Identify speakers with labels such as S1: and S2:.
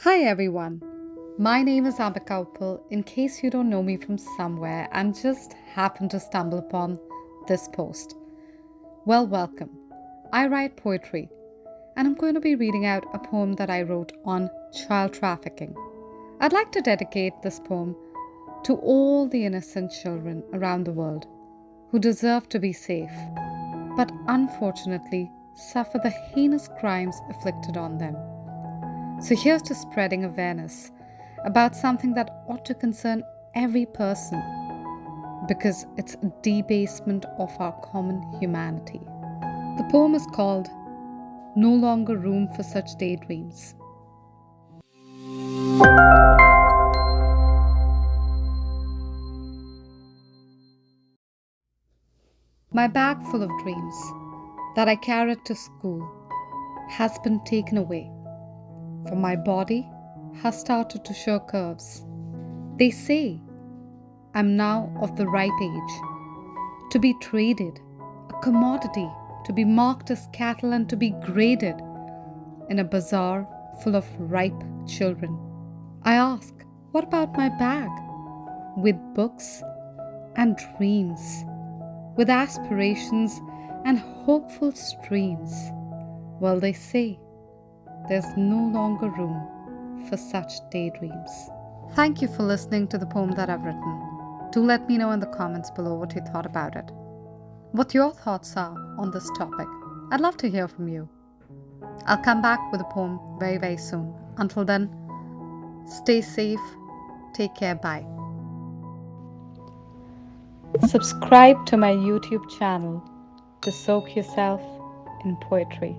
S1: Hi everyone, my name is Ambica Uppal. In case you don't know me from somewhere and just happened to stumble upon this post, well, welcome. I write poetry and I'm going to be reading out a poem that I wrote on child trafficking. I'd like to dedicate this poem to all the innocent children around the world who deserve to be safe, but unfortunately suffer the heinous crimes inflicted on them. So here's to spreading awareness about something that ought to concern every person because it's a debasement of our common humanity. The poem is called No Longer Room for Such Daydreams. My bag full of dreams that I carried to school has been taken away, for my body has started to show curves. They say I'm now of the ripe age to be traded, a commodity, to be marked as cattle and to be graded in a bazaar full of ripe children. I ask, what about my bag? With books and dreams, with aspirations and hopeful streams. Well, they say there's no longer room for such daydreams. Thank you for listening to the poem that I've written. Do let me know in the comments below what you thought about it. What your thoughts are on this topic. I'd love to hear from you. I'll come back with a poem very, very soon. Until then, stay safe, take care, bye. Subscribe to my YouTube channel to soak yourself in poetry.